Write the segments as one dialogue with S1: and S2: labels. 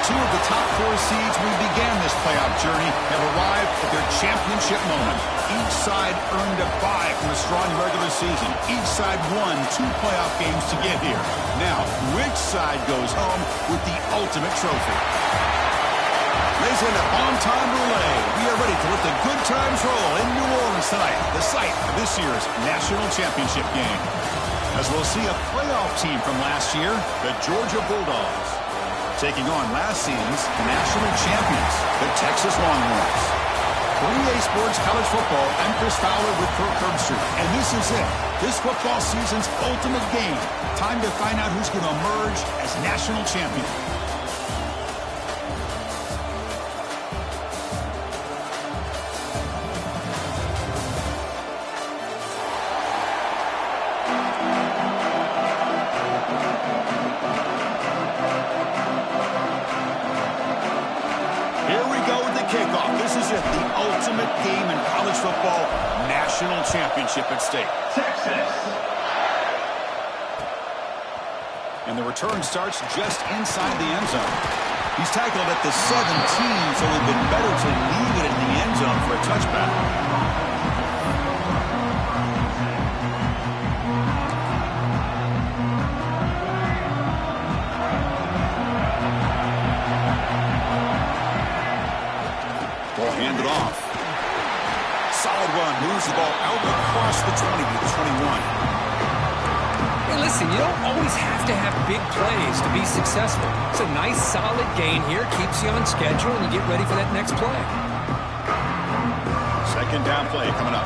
S1: Two of the top four seeds we began this playoff journey have arrived at their championship moment. Each side earned a bye from a strong regular season. Each side won 2 playoff games to get here. Now, which side goes home with the ultimate trophy? Ladies and gentlemen, on-time relay. We are ready to let the good times roll in New Orleans tonight, the site of this year's national championship game. As we'll see a playoff team from last year, the Georgia Bulldogs, taking on last season's national champions, the Texas Longhorns. For EA Sports College Football, I'm Chris Fowler with Kirk Herbstreit, and this is it. This football season's ultimate game. Time to find out who's going to emerge as national champion. Championship at stake.
S2: Texas.
S1: And the return starts just inside the end zone. He's tackled at the 17, so it would have been better to leave it in the end zone for a touchback. Ball handed off. Solid run, moves the ball out across the 20 to the 21.
S3: Hey, listen, you don't always have to have big plays to be successful. It's a nice, solid gain here, keeps you on schedule, and you get ready for that next play.
S1: Second down play coming up.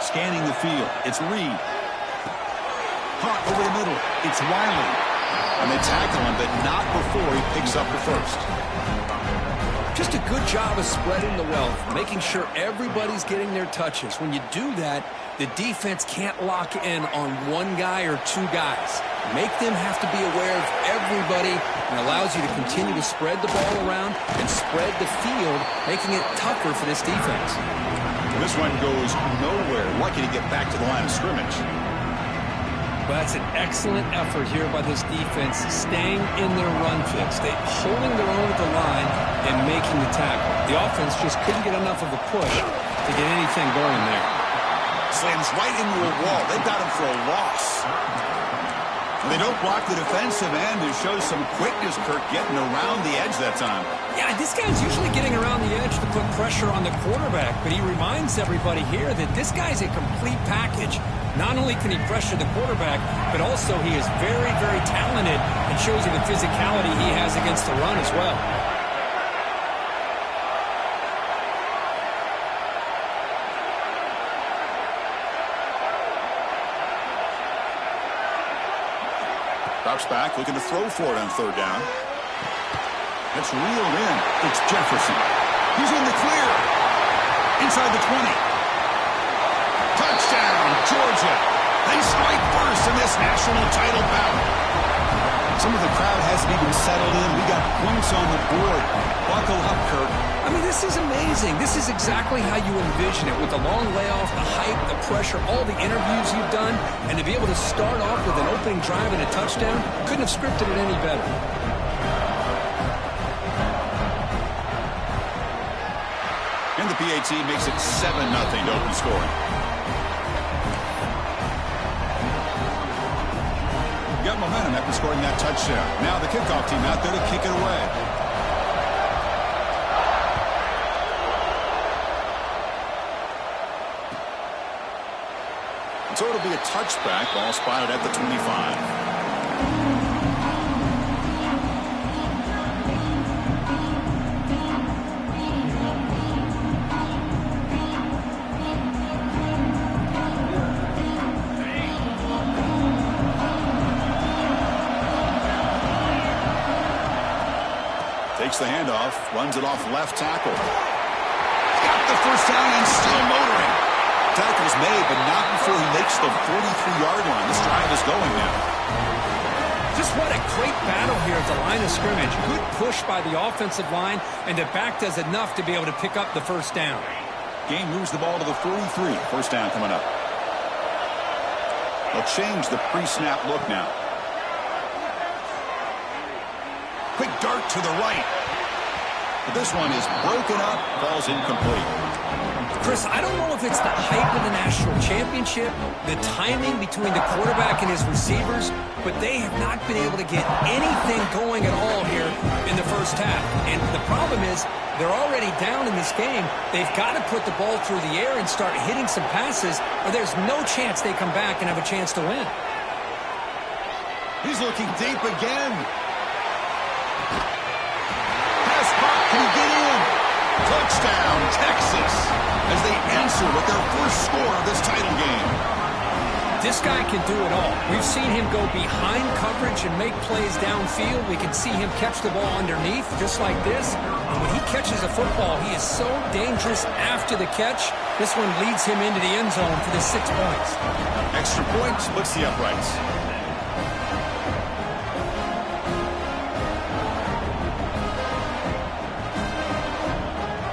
S1: Scanning the field, it's Reed. Hawk over the middle, it's Wiley. And they tackle him, but not before he picks up the first.
S3: Just a good job of spreading the wealth, making sure everybody's getting their touches. When you do that, the defense can't lock in on one guy or two guys. Make them have to be aware of everybody, and allows you to continue to spread the ball around and spread the field, making it tougher for this defense.
S1: This one goes nowhere. Lucky to get back to the line of scrimmage.
S3: Well, that's an excellent effort here by this defense, staying in their run fix. They holding their own at the line and making the tackle. The offense just couldn't get enough of a push to get anything going there.
S1: Slams right into a wall. They've got him for a loss. They don't block the defensive end. It shows some quickness, Kirk, getting around the edge that time.
S3: Yeah, this guy's usually getting around the edge to put pressure on the quarterback, but he reminds everybody here that this guy's a complete package. Not only can he pressure the quarterback, but also he is very, very talented and shows you the physicality he has against the run as well.
S1: Drops back, looking to throw for it on third down. That's reeled in. It's Jefferson. He's in the clear. Inside the 20. Touchdown, Georgia. They strike first in this national title bout. Some of the crowd hasn't even settled in. We got points on the board. Buckle up, Kirk.
S3: I mean, this is amazing. This is exactly how you envision it, with the long layoff, the hype, the pressure, all the interviews you've done, and to be able to start off with an opening drive and a touchdown, couldn't have scripted it any better.
S1: And the PAT makes it 7-0 to open scoring. Got momentum after scoring that touchdown. Now the kickoff team out there to kick it away. So it'll be a touchback, ball spotted at the 25. Takes the handoff, runs it off left tackle. Got the first down and still motoring. Tackle is made, but not before he makes the 43-yard line. This drive is going now.
S3: Just what a great battle here at the line of scrimmage. Good push by the offensive line, and the back does enough to be able to pick up the first down.
S1: Game moves the ball to the 43. First down coming up. They'll change the pre-snap look now. Quick dart to the right. But this one is broken up, falls incomplete.
S3: Chris, I don't know if it's the hype of the national championship, the timing between the quarterback and his receivers, but they have not been able to get anything going at all here in the first half. And the problem is they're already down in this game. They've got to put the ball through the air and start hitting some passes, or there's no chance they come back and have a chance to win.
S1: He's looking deep again. Pass caught. Can he get in? Touchdown, Texas, as they answer with their first score of this title game.
S3: This guy can do it all. We've seen him go behind coverage and make plays downfield. We can see him catch the ball underneath, just like this. And when he catches a football, he is so dangerous after the catch. This one leads him into the end zone for the 6 points.
S1: Extra point splits the uprights.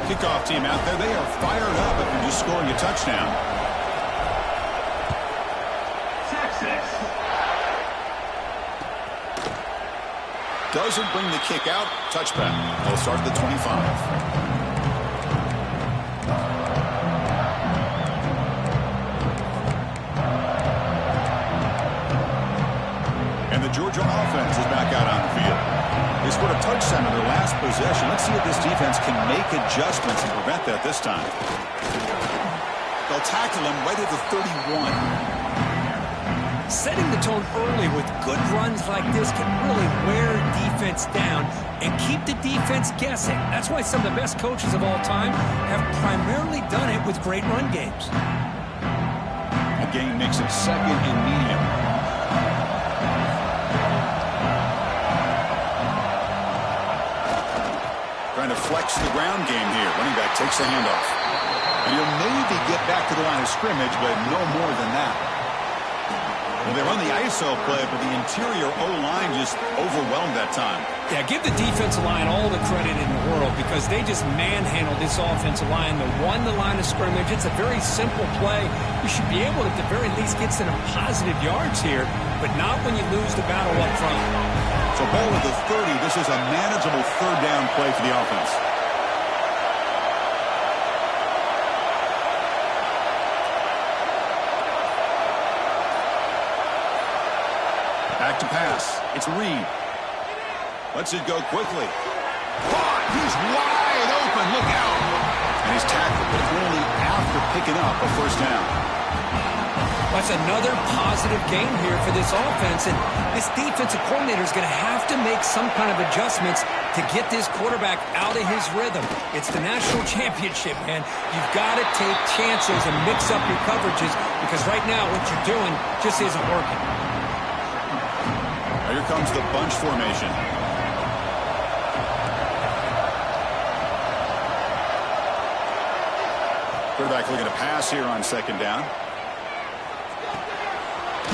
S1: Kickoff team out there. They are fired up after just scoring a touchdown. Texas. Doesn't bring the kick out. Touchback. They'll start at the 25. And the Georgia offense is back out on the field. They scored a touchdown in their last possession. Let's see if this defense can make adjustments and prevent that this time. They'll tackle him right at the 31.
S3: Setting the tone early with good runs like this can really wear defense down and keep the defense guessing. That's why some of the best coaches of all time have primarily done it with great run games.
S1: A gain makes it second and medium. Trying to flex the ground game here. Running back takes the handoff. And he'll maybe get back to the line of scrimmage, but no more than that. Well, they run the ISO play, but the interior O-line just overwhelmed that time.
S3: Yeah, give the defensive line all the credit in the world because they just manhandled this offensive line. They won the line of scrimmage. It's a very simple play. You should be able to, at the very least, get some positive yards here, but not when you lose the battle up front.
S1: So ball at the 30. This is a manageable third down play for the offense. Back to pass. It's Reed. Lets it go quickly. Caught. He's wide open. Look out. And he's tackled, but only after picking up a first down.
S3: That's another positive game here for this offense, and this defensive coordinator is going to have to make some kind of adjustments to get this quarterback out of his rhythm. It's the national championship, man. You've got to take chances and mix up your coverages because right now what you're doing just isn't working.
S1: Here comes the bunch formation. Quarterback looking to pass here on second down.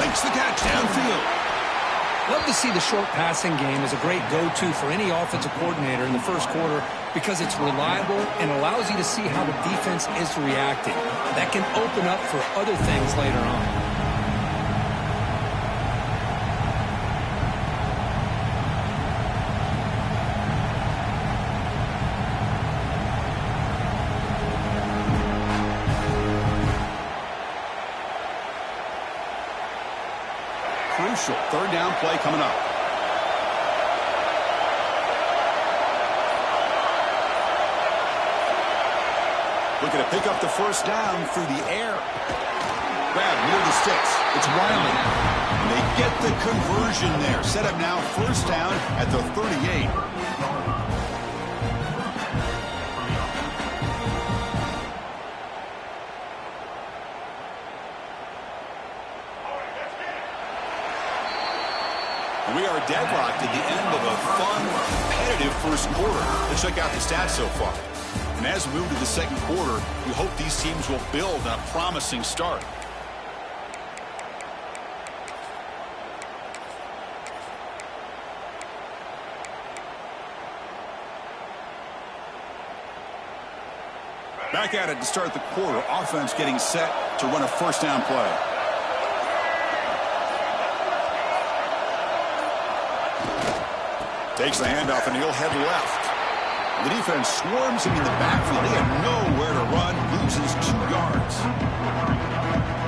S1: Makes the catch downfield.
S3: Love to see the short passing game as a great go-to for any offensive coordinator in the first quarter because it's reliable and allows you to see how the defense is reacting. That can open up for other things later on.
S1: Crucial third down play coming up. Looking to pick up the first down through the air. Grab near the sticks. It's Riley. And they get the conversion there. Set up now first down at the 38. We are deadlocked at the end of a fun, competitive first quarter. Let's check out the stats so far. And as we move to the second quarter, we hope these teams will build on a promising start. Back at it to start the quarter. Offense getting set to run a first down play. Takes the handoff and he'll head left. The defense swarms him in the backfield. He had nowhere to run. Loses 2 yards.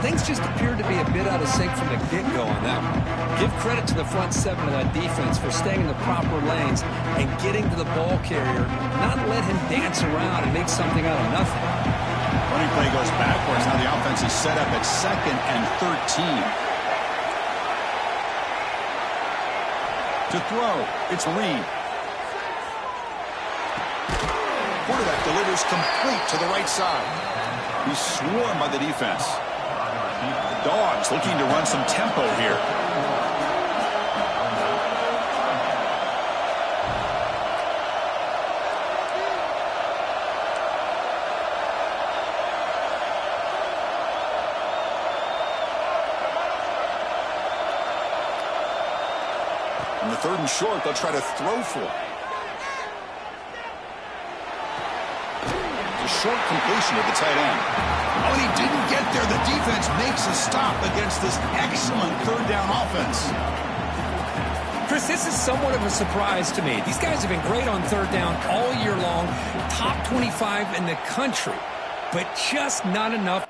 S3: Things just appeared to be a bit out of sync from the get-go on that one. Give credit to the front 7 of that defense for staying in the proper lanes and getting to the ball carrier, not let him dance around and make something out of nothing.
S1: Running play goes backwards. Now the offense is set up at 2nd and 13. To throw, it's Reed. Quarterback delivers complete to the right side. He's swarmed by the defense. The Dogs looking to run some tempo here. On the 3rd and short, they'll try to throw for it. A short completion to the tight end. Oh, and he didn't get there. The defense makes a stop against this excellent 3rd down offense.
S3: Chris, this is somewhat of a surprise to me. These guys have been great on 3rd down all year long, top 25 in the country, but just not enough.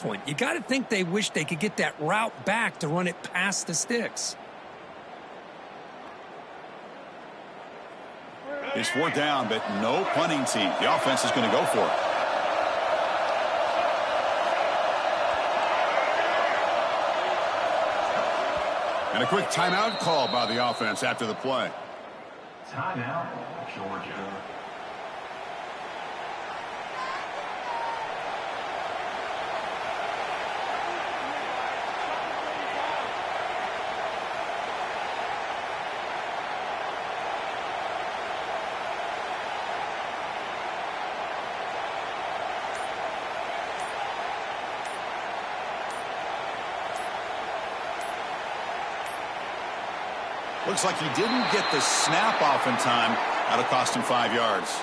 S3: One. You got to think they wish they could get that route back to run it past the sticks.
S1: It's 4th down, but no punting team. The offense is going to go for it. And a quick timeout call by the offense after the play.
S2: Timeout, Georgia.
S1: Looks like he didn't get the snap off in time. That'll cost him 5 yards.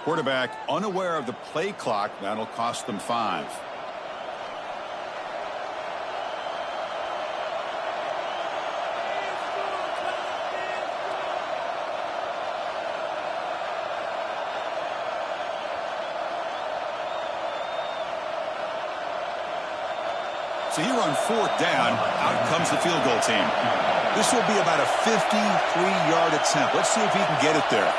S1: Quarterback unaware of the play clock. That'll cost them 5. So here on 4th down, out comes the field goal team. This will be about a 53-yard attempt. Let's see if he can get it there.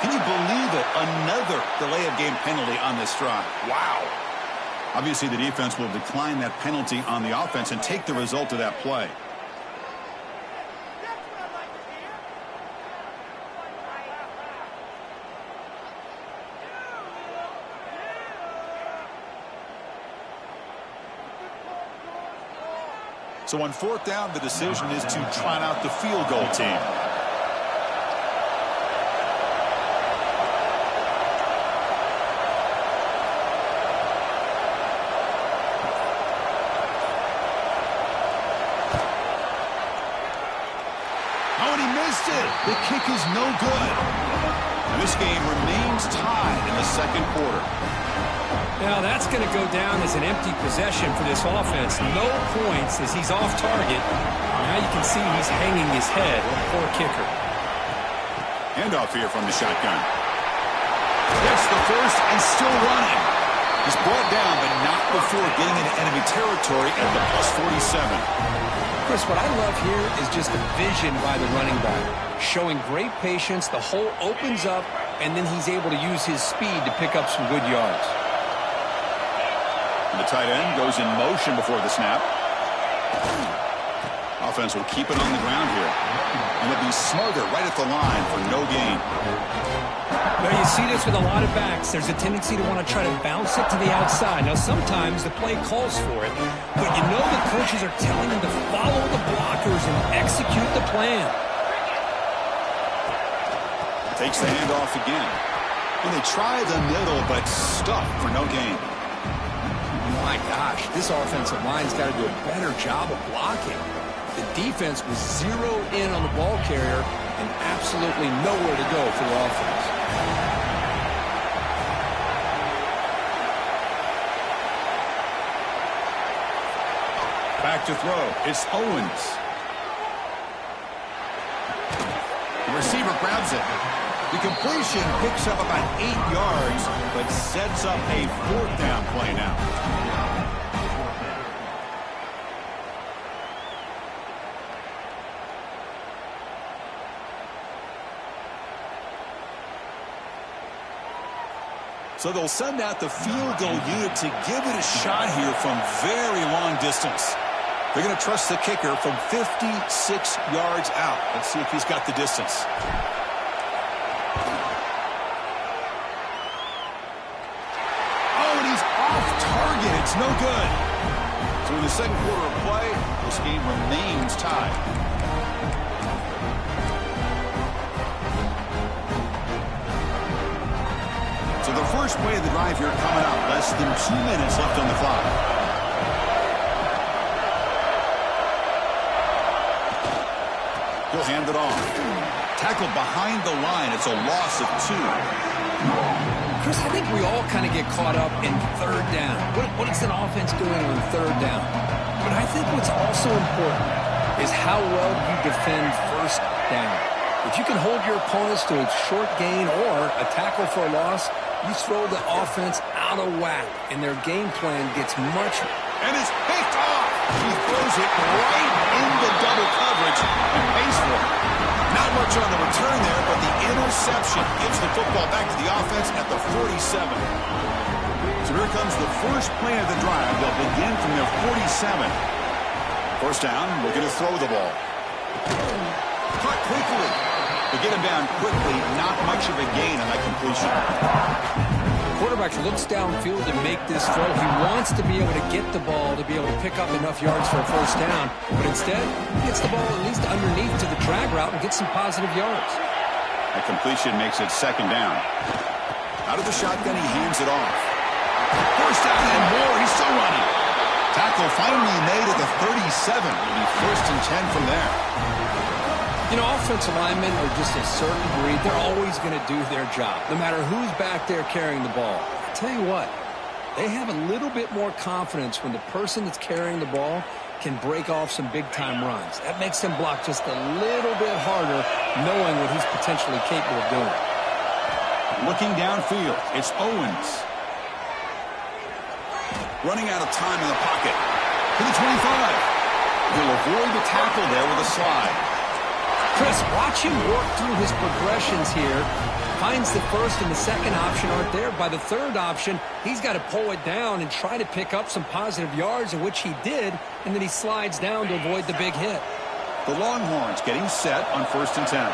S1: Can you believe it? Another delay of game penalty on this drive. Wow. Obviously, the defense will decline that penalty on the offense and take the result of that play. So on fourth down, the decision is to trot out the field goal team. Oh, and he missed it. The kick is no good. And this game remains tied in the second quarter.
S3: Now that's going to go down as an empty possession for this offense. No points as he's off target. Now you can see he's hanging his head. Poor kicker.
S1: Handoff here from the shotgun. Gets the first and still running. He's brought down, but not before getting into enemy territory at the +47.
S3: Chris, what I love here is just the vision by the running back. Showing great patience, the hole opens up, and then he's able to use his speed to pick up some good yards.
S1: And the tight end goes in motion before the snap. Offense will keep it on the ground here. And they'll be smarter right at the line for no gain.
S3: Well, you see this with a lot of backs. There's a tendency to want to try to bounce it to the outside. Now, sometimes the play calls for it, but you know the coaches are telling them to follow the blockers and execute the plan.
S1: Takes the handoff again. And they try the middle, but stuck for no gain.
S3: My gosh, this offensive line's got to do a better job of blocking. The defense was zeroed in on the ball carrier and absolutely nowhere to go for the offense.
S1: Back to throw. It's Owens. The receiver grabs it. The completion picks up about 8 yards, but sets up a fourth down play now. So they'll send out the field goal unit to give it a shot here from very long distance. They're going to trust the kicker from 56 yards out. Let's see if he's got the distance. Oh, and he's off target. It's no good. So in the second quarter of play, this game remains tied. So the first play of the drive here coming up. Less than 2 minutes left on the clock. He'll hand it off. Tackled behind the line. It's a loss of 2.
S3: Chris, I think we all kind of get caught up in third down. What is an offense doing on third down? But I think what's also important is how well you defend first down. If you can hold your opponents to a short gain or a tackle for a loss, you throw the offense out of whack, and their game plan gets much.
S1: And it's picked off. He throws it right into double coverage and pays for it. Not much on the return there, but the interception gives the football back to the offense at the 47. So here comes the first play of the drive. They'll begin from their 47. First down, looking to throw the ball. Caught quickly. They get him down quickly. Not much of a gain on that completion.
S3: Quarterback looks downfield to make this throw. He wants to be able to get the ball to be able to pick up enough yards for a first down, but instead he gets the ball at least underneath to the drag route and gets some positive yards.
S1: That completion makes it second down. Out of the shotgun, he hands it off. First down and more. He's still running. Tackle finally made at the 37. It'll be first and 10 from there.
S3: You know, offensive linemen are just a certain breed. They're always going to do their job, no matter who's back there carrying the ball. I tell you what, they have a little bit more confidence when the person that's carrying the ball can break off some big-time runs. That makes them block just a little bit harder, knowing what he's potentially capable of doing.
S1: Looking downfield, it's Owens. Running out of time in the pocket. To the 25. He'll avoid the tackle there with a slide.
S3: Chris, watch him work through his progressions here. Finds the first and the second option aren't there. By the third option, he's got to pull it down and try to pick up some positive yards, in which he did, and then he slides down to avoid the big hit.
S1: The Longhorns getting set on first and 10.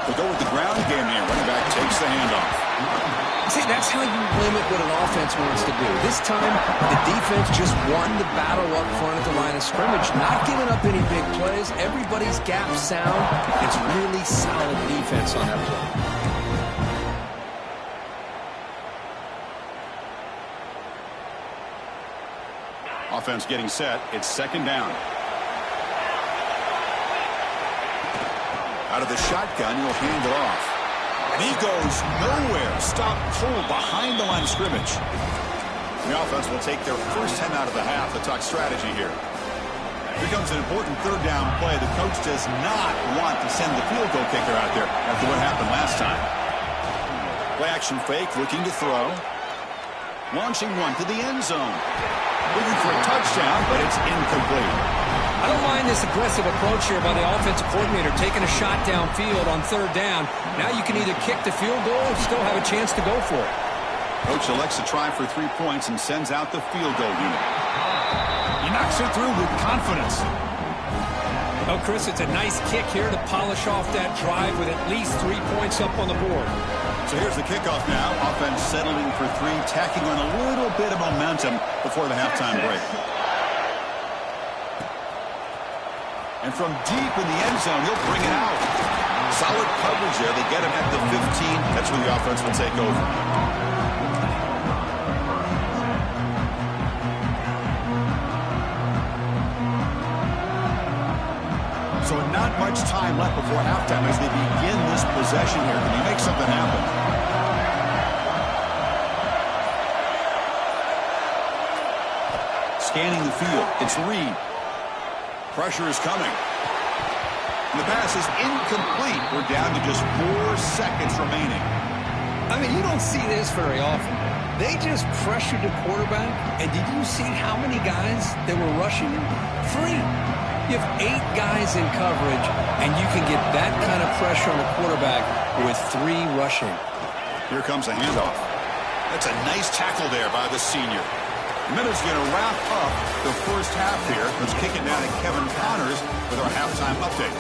S1: They go with the ground game here. Running back takes the handoff.
S3: See, that's how you limit what an offense wants to do. This time, the defense just won the battle up front at the line of scrimmage, not giving up any big plays. Everybody's gap sound. It's really solid defense on that play.
S1: Offense getting set. It's second down. Out of the shotgun, he'll hand it off. And he goes nowhere. Stop cold behind the line of scrimmage. The offense will take their first 10 out of the half. The talk strategy here. Here comes an important third down play. The coach does not want to send the field goal kicker out there after what happened last time. Play action fake, looking to throw. Launching one to the end zone. Looking for a touchdown, but it's incomplete.
S3: I don't mind this aggressive approach here by the offensive coordinator, taking a shot downfield on third down. Now you can either kick the field goal or still have a chance to go for it.
S1: Coach elects to try for 3 points and sends out the field goal unit. He knocks it through with confidence.
S3: Oh, Chris, it's a nice kick here to polish off that drive with at least 3 points up on the board.
S1: So here's the kickoff now. Offense settling for 3, tacking on a little bit of momentum before the halftime break. And from deep in the end zone, he'll bring it out. Solid coverage there. They get him at the 15. That's where the offense will take over. So not much time left before halftime as they begin this possession here. Can he make something happen? Scanning the field. It's Reed. Pressure is coming. And the pass is incomplete. We're down to just 4 seconds remaining.
S3: I mean, you don't see this very often. They just pressured the quarterback, and did you see how many guys they were rushing? 3. You have 8 guys in coverage, and you can get that kind of pressure on a quarterback with 3 rushing.
S1: Here comes a handoff. That's a nice tackle there by the senior. Minute's going to wrap up the first half here. Let's kick it down to Kevin Connors with our halftime update.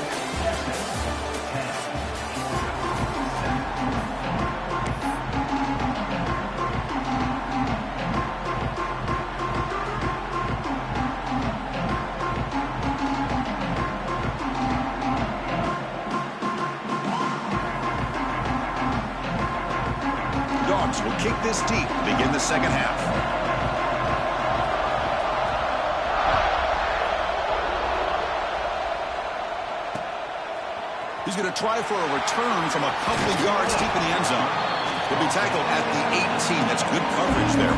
S1: Dogs will kick this deep to begin the second half. He's going to try for a return from a couple of yards deep in the end zone. He'll be tackled at the 18. That's good coverage there.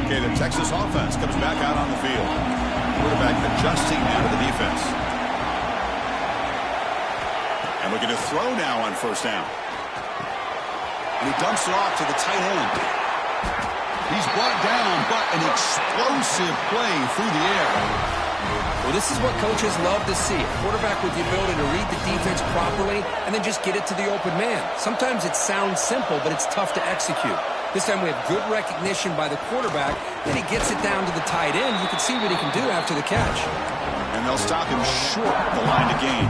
S1: Okay, the Texas offense comes back out on the field. Quarterback adjusting now to the defense. And looking to throw now on first down. And he dumps it off to the tight end. He's brought down, but an explosive play through the air.
S3: Well, this is what coaches love to see. A quarterback with the ability to read the defense properly and then just get it to the open man. Sometimes it sounds simple, but it's tough to execute. This time we have good recognition by the quarterback. Then he gets it down to the tight end. You can see what he can do after the catch.
S1: And they'll stop him short of the line to gain.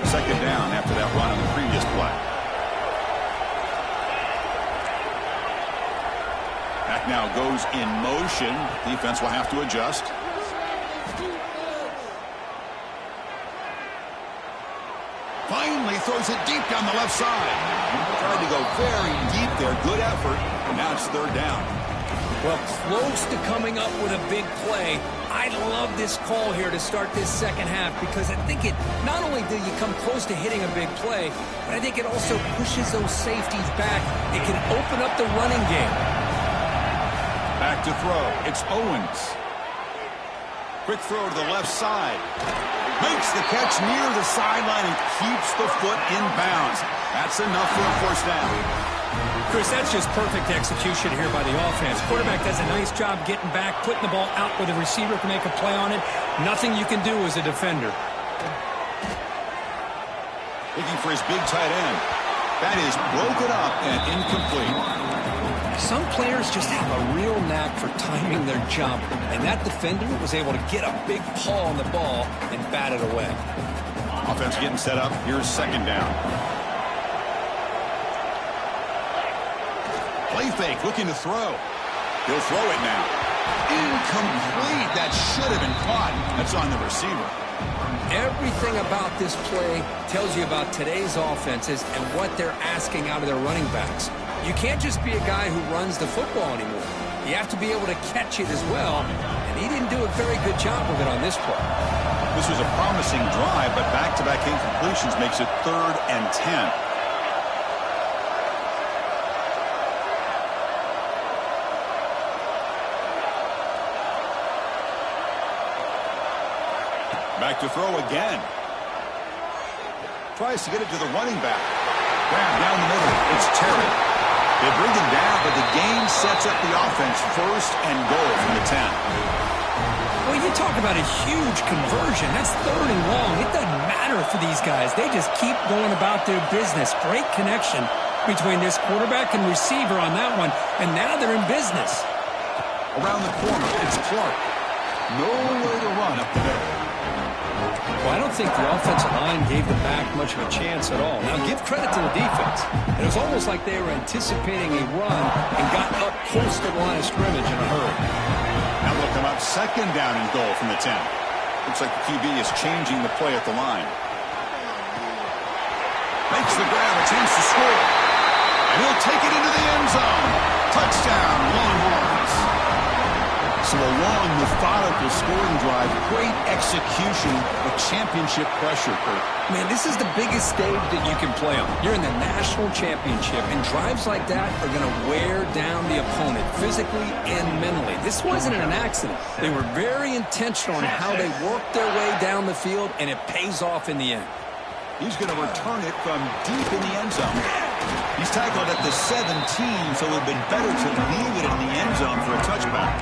S1: Second down after that run on the previous play. Back now goes in motion. Defense will have to adjust. Finally throws it deep down the left side. Tried to go very deep there. Good effort. And now it's third down.
S3: Well, close to coming up with a big play. I love this call here to start this second half because I think it not only do you come close to hitting a big play, but I think it also pushes those safeties back. It can open up the running game.
S1: Back to throw. It's Owens. Quick throw to the left side. Makes the catch near the sideline and keeps the foot in bounds. That's enough for a first down.
S3: Chris, that's just perfect execution here by the offense. Quarterback does a nice job getting back, putting the ball out where the receiver can make a play on it. Nothing you can do as a defender.
S1: Looking for his big tight end. That is broken up and incomplete.
S3: Some players just have a real knack for timing their jump, and that defender was able to get a big paw on the ball and bat it away.
S1: Offense getting set up. Here's second down. Play fake, looking to throw. He'll throw it now. Incomplete. That should have been caught. That's on the receiver.
S3: Everything about this play tells you about today's offenses and what they're asking out of their running backs. You can't just be a guy who runs the football anymore. You have to be able to catch it as well, and he didn't do a very good job of it on this play.
S1: This was a promising drive, but back-to-back incompletions makes it 3rd and 10. Back to throw again. Tries to get it to the running back. Grab down the middle. It's Terry. They bring him down, but the game sets up the offense 1st and goal from the 10.
S3: Well, you talk about a huge conversion. That's 3rd and long. It doesn't matter for these guys. They just keep going about their business. Great connection between this quarterback and receiver on that one, and now they're in business.
S1: Around the corner, it's Clark. Nowhere to run up the middle.
S3: Well, I don't think the offensive line gave the back much of a chance at all. Now, give credit to the defense. It was almost like they were anticipating a run and got up close to the line of scrimmage in a hurry.
S1: Now they'll come up 2nd down and goal from the 10. Looks like the QB is changing the play at the line. Makes the grab, a chance to score. And he'll take it into the end zone. Touchdown, Longhorns. So a long, methodical scoring drive, great execution with championship pressure, Kurt.
S3: Man, this is the biggest stage that you can play on. You're in the national championship, and drives like that are going to wear down the opponent physically and mentally. This wasn't an accident. They were very intentional on how they worked their way down the field, and it pays off in the end.
S1: He's going to return it from deep in the end zone. He's tackled at the 17, so it would have been better to leave it in the end zone for a touchback.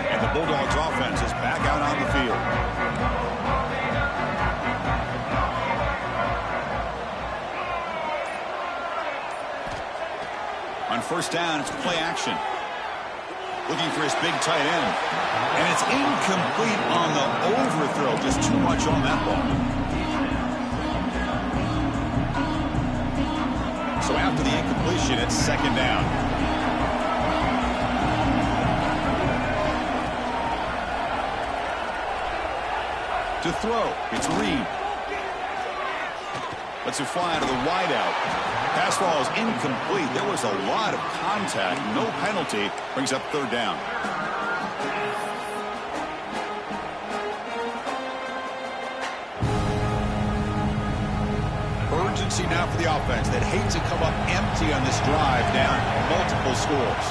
S1: And the Bulldogs offense is back out on the field. On 1st down, it's play action. Looking for his big tight end. And it's incomplete on the overthrow. Just too much on that ball. So after the incompletion, it's 2nd down. To throw, it's Reed. Lets it fly to the wideout. Pass ball is incomplete. There was a lot of contact. No penalty. Brings up 3rd down. Urgency now for the offense that hates to come up empty on this drive, down multiple scores.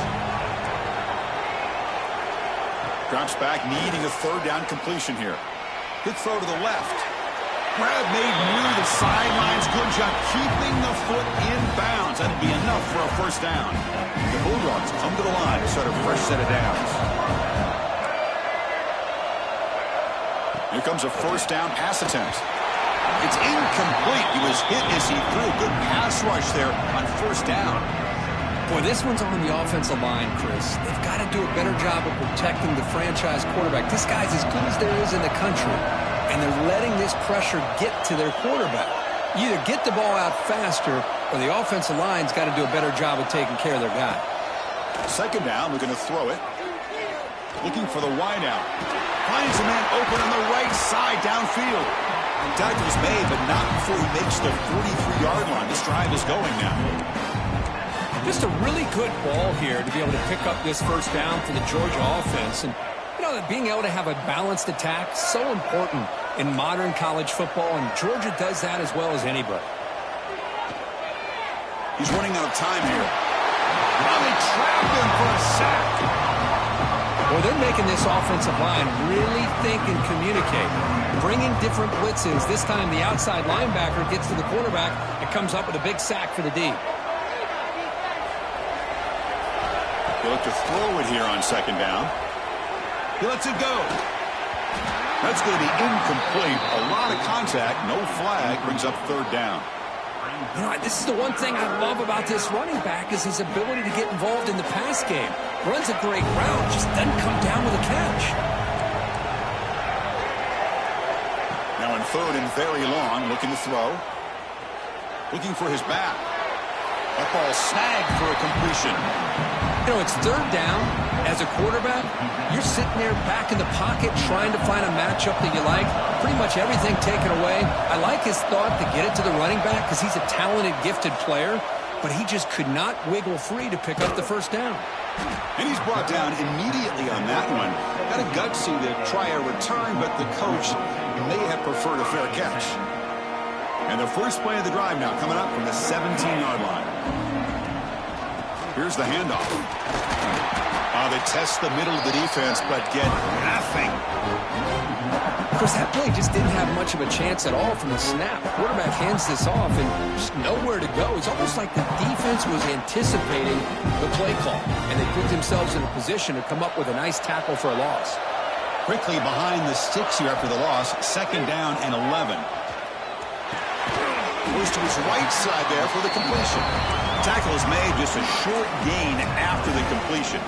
S1: Drops back, needing a 3rd down completion here. Good throw to the left. Grab made near the sidelines. Good job keeping the foot in bounds. That'll be enough for a 1st down. The Bulldogs come to the line to start a fresh set of downs. Here comes a 1st down pass attempt. It's incomplete. He was hit as he threw. Good pass rush there on 1st down.
S3: Boy, this one's on the offensive line, Chris. They've got to do a better job of protecting the franchise quarterback. This guy's as good as there is in the country, and they're letting this pressure get to their quarterback. You either get the ball out faster, or the offensive line's got to do a better job of taking care of their guy.
S1: 2nd down, we're going to throw it. Looking for the wideout. Finds a man open on the right side downfield. Tackle's made, but not before he makes the 43-yard line. This drive is going now.
S3: Just a really good ball here to be able to pick up this 1st down for the Georgia offense. And, you know, being able to have a balanced attack, so important in modern college football, and Georgia does that as well as anybody.
S1: He's running out of time here. Now they trap him for a sack.
S3: Well, they're making this offensive line really think and communicate. Bringing different blitzes. This time the outside linebacker gets to the quarterback and comes up with a big sack for the D.
S1: They They look to throw it here on second down. He lets it go. That's going to be incomplete. A lot of contact. No flag. Brings up third down.
S3: You know, this is the one thing I love about this running back is his ability to get involved in the pass game. Runs a great route, just doesn't come down with a catch.
S1: Now in third and very long, looking to throw. Looking for his back. That ball snagged for a completion.
S3: You know, it's third down. As a quarterback, you're sitting there back in the pocket trying to find a matchup that you like. Pretty much everything taken away. I like his thought to get it to the running back because he's a talented, gifted player, but he just could not wiggle free to pick up the first down.
S1: And he's brought down immediately on that one. Got a gutsy to try a return, but the coach may have preferred a fair catch. And the first play of the drive now coming up from the 17-yard line. Here's the handoff. They test the middle of the defense, but get nothing.
S3: Chris, that play just didn't have much of a chance at all from the snap. Quarterback hands this off and just nowhere to go. It's almost like the defense was anticipating the play call, and they put themselves in a position to come up with a nice tackle for a loss.
S1: Quickly behind the sticks here after the loss, second down and 11. Goes to his right side there for the completion. Tackle is made, just a short gain after the completion.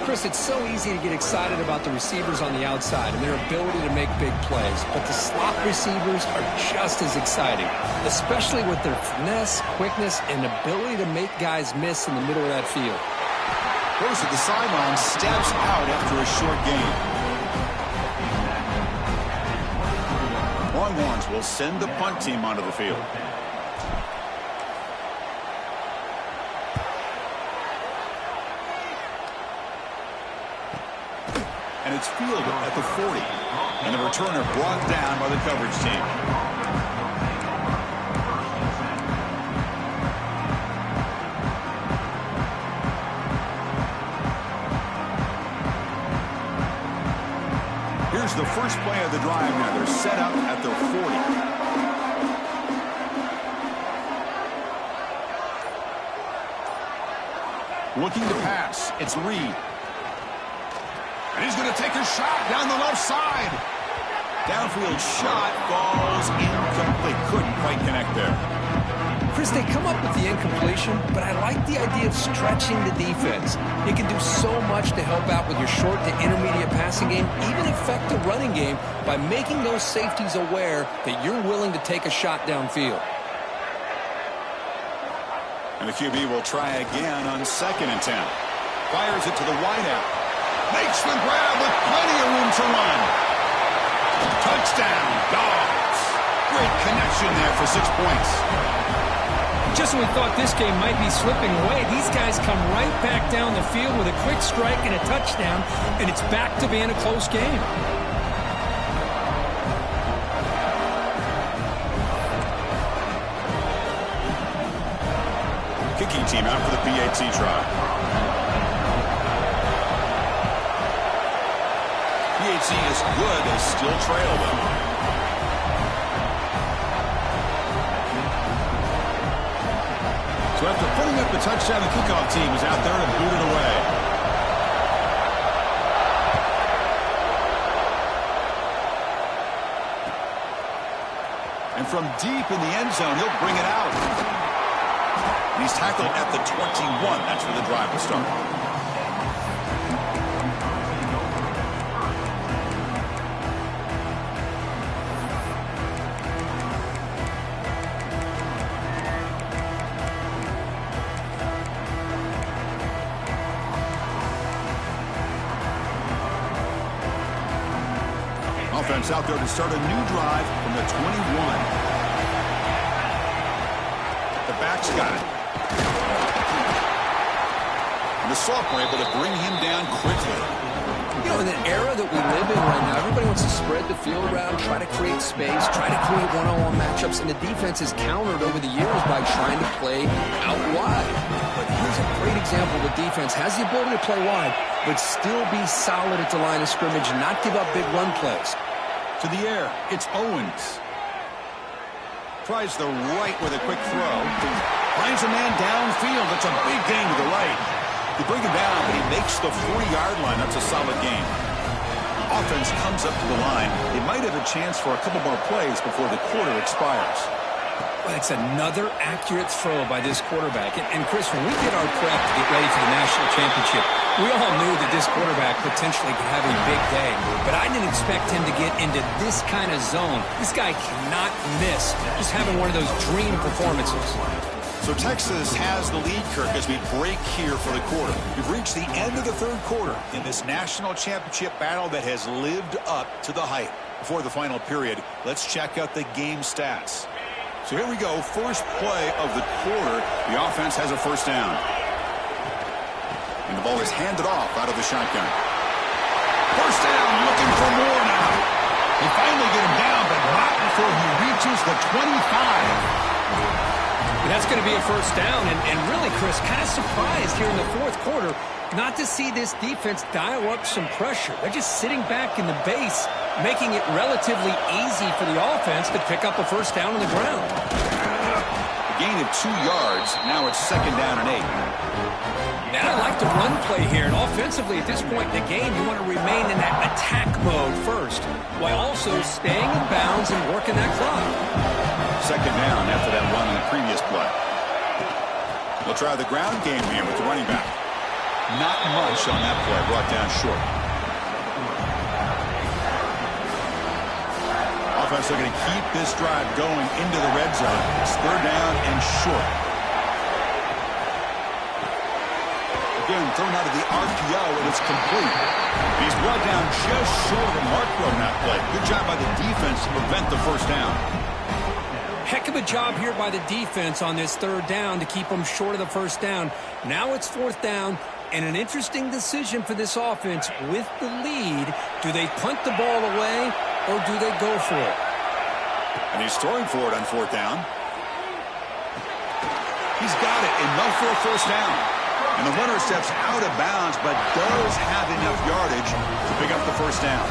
S3: Chris, it's so easy to get excited about the receivers on the outside and their ability to make big plays, but the slot receivers are just as exciting, especially with their finesse, quickness, and ability to make guys miss in the middle of that field.
S1: Goes to the sideline, steps out after a short gain. Longhorns will send the punt team onto the field. And it's fielded at the 40. And the returner brought down by the coverage team. Here's the first play of the drive now. They're set up at their 40. Looking to pass. It's Reed. And he's going to take a shot down the left side. Downfield shot falls incomplete. Couldn't quite connect there.
S3: Chris, they come up with the incompletion, but I like the idea of stretching the defense. You can do so much to help out with your short to intermediate passing game, even affect the running game by making those safeties aware that you're willing to take a shot downfield.
S1: And the QB will try again on second and 10. Fires it to the wideout. Makes the grab with plenty of room to run. Touchdown, Dogs. Great connection there for 6 points.
S3: Just when we thought this game might be slipping away, these guys come right back down the field with a quick strike and a touchdown, and it's back to being a close game.
S1: Kicking team out for the PAT try. PAT is good. They still trail them. So after putting up the touchdown, the kickoff team is out there to boot it away. And from deep in the end zone, he'll bring it out. And he's tackled at the 21. That's where the drive will start. Offense out there to start a new drive from the 21. The back's got it. And the sophomore able to bring him down quickly.
S3: You know, in the era that we live in right now, everybody wants to spread the field around, try to create space, try to create one-on-one matchups, and the defense has countered over the years by trying to play out wide. But here's a great example. The defense has the ability to play wide, but still be solid at the line of scrimmage and not give up big run plays.
S1: To the air, it's Owens. Tries the right with a quick throw. Finds a man downfield. It's a big gain to the right. They bring him down, but he makes the 40-yard line. That's a solid gain. Offense comes up to the line. They might have a chance for a couple more plays before the quarter expires.
S3: Well, it's another accurate throw by this quarterback. And Chris, when we did our prep to get ready for the national championship, we all knew that this quarterback potentially could have a big day. But I didn't expect him to get into this kind of zone. This guy cannot miss. Just having one of those dream performances.
S1: So Texas has the lead, Kirk, as we break here for the quarter. We've reached the end of the third quarter in this national championship battle that has lived up to the hype. Before the final period, let's check out the game stats. So here we go, first play of the quarter. The offense has a first down. And the ball is handed off out of the shotgun. First down, looking for more now. They finally get him down, but not before he reaches the 25.
S3: That's going to be a first down, and really, Chris, kind of surprised here in the fourth quarter not to see this defense dial up some pressure. They're just sitting back in the base, making it relatively easy for the offense to pick up a first down on the ground.
S1: A gain of 2 yards. Now it's second down and 8.
S3: And I like the run play here, and offensively at this point in the game, you want to remain in that attack mode first, while also staying in bounds and working that clock.
S1: Second down after that run in the previous play. We'll try the ground game here with the running back. Not much on that play, brought down short. Offense looking to keep this drive going into the red zone. It's third down and short. Again, thrown out of the RPO, and it's complete. He's brought down just short of the mark on that play. Good job by the defense to prevent the first down.
S3: Heck of a job here by the defense on this third down to keep them short of the first down. Now it's fourth down, and an interesting decision for this offense with the lead. Do they punt the ball away, or do they go for it?
S1: And he's throwing for it on fourth down. He's got it, enough for a first down. And the runner steps out of bounds, but does have enough yardage to pick up the first down.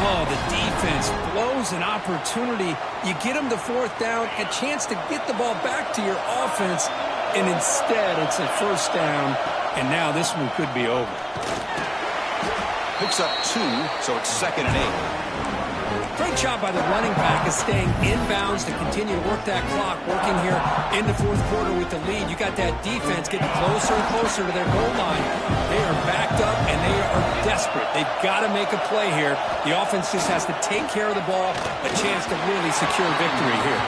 S3: Oh, the defense blows an opportunity. You get them to fourth down, a chance to get the ball back to your offense, and instead it's a first down, and now this one could be over.
S1: Picks up 2, so it's second and 8.
S3: Great job by the running back of staying inbounds to continue to work that clock, working here in the fourth quarter with the lead. You got that defense getting closer and closer to their goal line. They are backed up, and they are desperate. They've got to make a play here. The offense just has to take care of the ball, a chance to really secure victory here.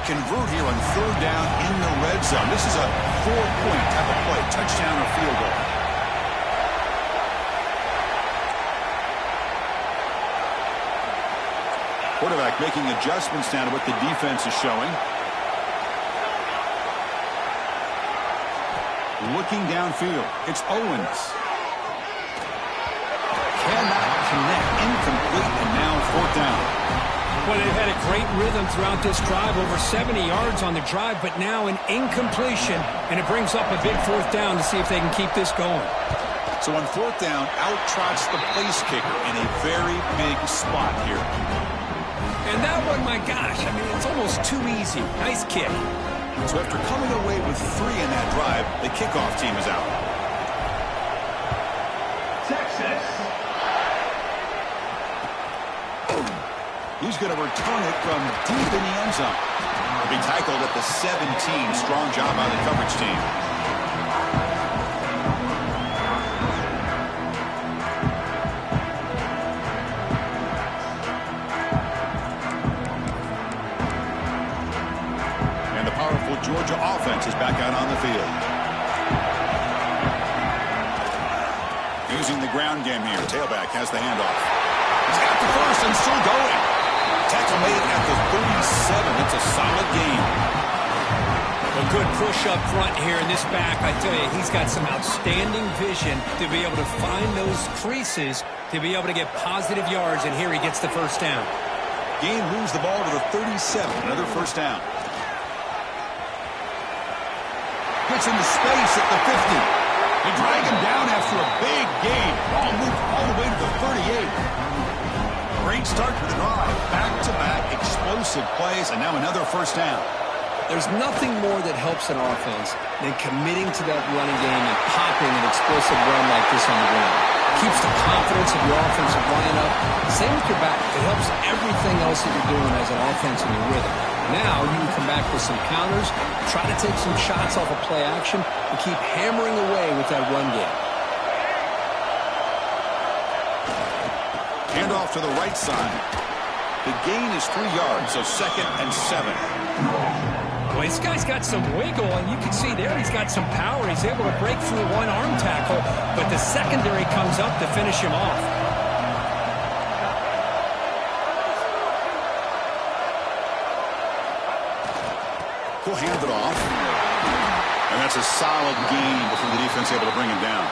S1: Convert here on third down in the red zone. This is a 4-point type of play, touchdown or field goal. Quarterback making adjustments now to what the defense is showing. Looking downfield. It's Owens. Cannot connect. Incomplete, and now fourth down.
S3: Well, they've had a great rhythm throughout this drive, over 70 yards on the drive, but now an incompletion, and it brings up a big fourth down to see if they can keep this going.
S1: So on fourth down, out trots the place kicker in a very big spot here.
S3: And that one, my gosh, I mean, it's almost too easy. Nice kick.
S1: So after coming away with 3 in that drive, the kickoff team is out.
S2: Texas.
S1: He's going to return it from deep in the end zone. He'll be tackled at the 17. Strong job by the coverage team. And the powerful Georgia offense is back out on the field. Using the ground game here. Tailback has the handoff. He's got the first and still going. Tackle made at the 37. It's a solid game.
S3: A good push up front here in this back. I tell you, he's got some outstanding vision to be able to find those creases, to be able to get positive yards, and here he gets the first down.
S1: Gain moves the ball to the 37. Another first down. Gets into space at the 50. They drag him down after a big gain. Ball moved all the way to the 38. Great start to the drive. Back-to-back explosive plays, and now another first down.
S3: There's nothing more that helps an offense than committing to that running game and popping an explosive run like this on the ground. Keeps the confidence of your offensive line up. Same with your back. It helps everything else that you're doing as an offense in your rhythm. Now you can come back with some counters, try to take some shots off of play action, and keep hammering away with that run game.
S1: Hand off to the right side. The gain is 3 yards, so 2nd and 7.
S3: Well, this guy's got some wiggle, and you can see there he's got some power. He's able to break through one arm tackle, but the secondary comes up to finish him off.
S1: He'll hand it off. And that's a solid gain before the defense able to bring him down.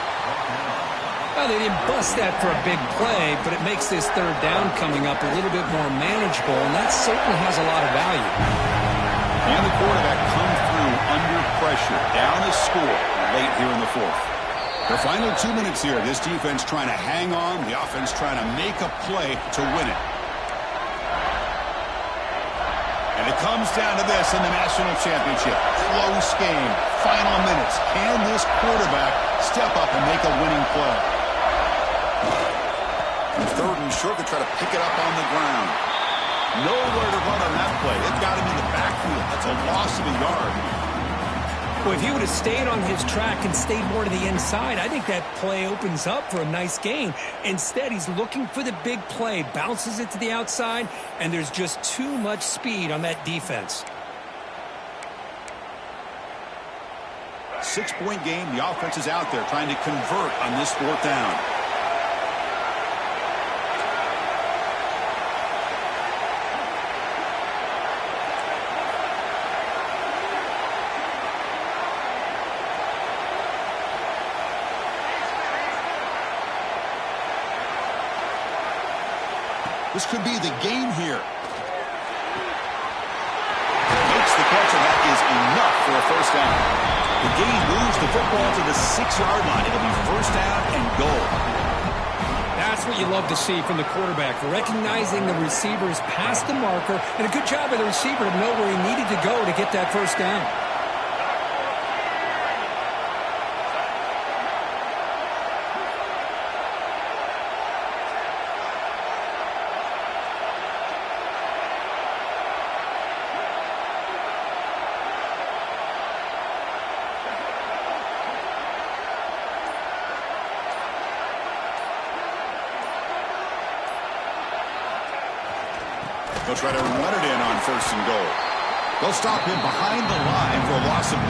S3: Well, they didn't bust that for a big play, but it makes this third down coming up a little bit more manageable, and that certainly has a lot of value.
S1: And the quarterback comes through under pressure. Down the score late here in the 4th. The final 2 minutes here. This defense trying to hang on. The offense trying to make a play to win it. And it comes down to this in the national championship. Close game. Final minutes. Can this quarterback step up and make a winning play? And 3rd and short, they try to pick it up on the ground. Nowhere to run on that play. They've got him in the backfield. That's a loss of a yard.
S3: Well, if he would have stayed on his track and stayed more to the inside, I think that play opens up for a nice gain. Instead, he's looking for the big play, bounces it to the outside, and there's just too much speed on that defense.
S1: 6-point game. The offense is out there trying to convert on this 4th down. This could be the game here. Makes the catch, and that is enough for a first down. The gain moves the football to the 6-yard line. It'll be first down and goal.
S3: That's what you love to see from the quarterback, recognizing the receivers past the marker, and a good job of the receiver to know where he needed to go to get that first down.
S1: They'll try to run it in on 1st and goal. They'll stop him behind the line for a loss of 1.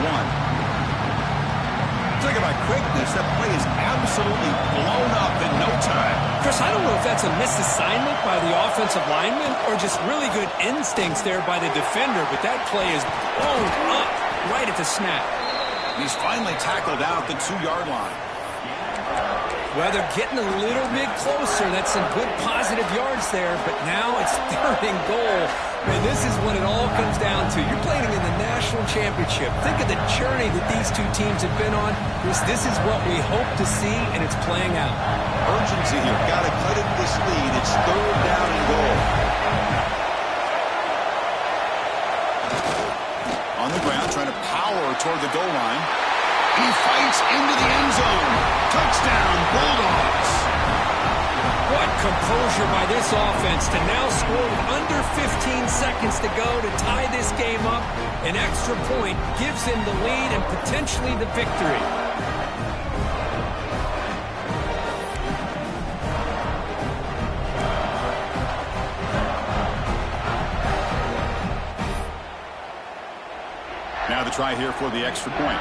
S1: Talk about quickness. That play is absolutely blown up in no time.
S3: Chris, I don't know if that's a misassignment by the offensive lineman or just really good instincts there by the defender, but that play is blown up right at the snap.
S1: He's finally tackled out the 2-yard line.
S3: Well, they're getting a little bit closer. That's some good positive yards there, but now it's 3rd and goal. And this is when it all comes down to. You're playing in the national championship. Think of the journey that these two teams have been on. This is what we hope to see, and it's playing out.
S1: Urgency here. Got to cut into this lead. It's 3rd down and goal. On the ground, trying to power toward the goal line. He fights into the end zone. Touchdown, Bulldogs.
S3: What composure by this offense to now score with under 15 seconds to go to tie this game up. An extra point gives him the lead and potentially the victory.
S1: Now the try here for the extra point.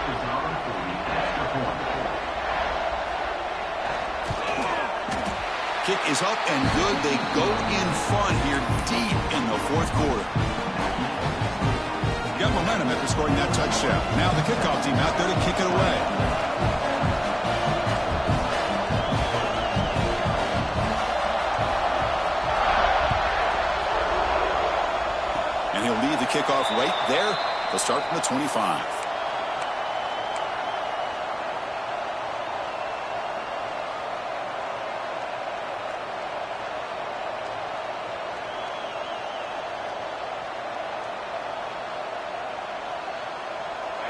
S1: Kick is up and good. They go in front here deep in the 4th quarter. Got momentum after scoring that touchdown. Now the kickoff team out there to kick it away. And he'll lead the kickoff right there. They'll start from the 25.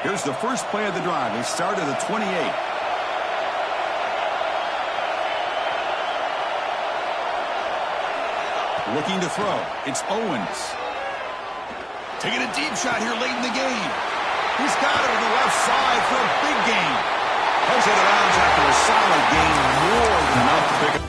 S1: Here's the first play of the drive. They start at the 28. Looking to throw. It's Owens. Taking a deep shot here late in the game. He's got it on the left side for a big gain. Heads out of bounds after a solid gain, more than enough to pick up.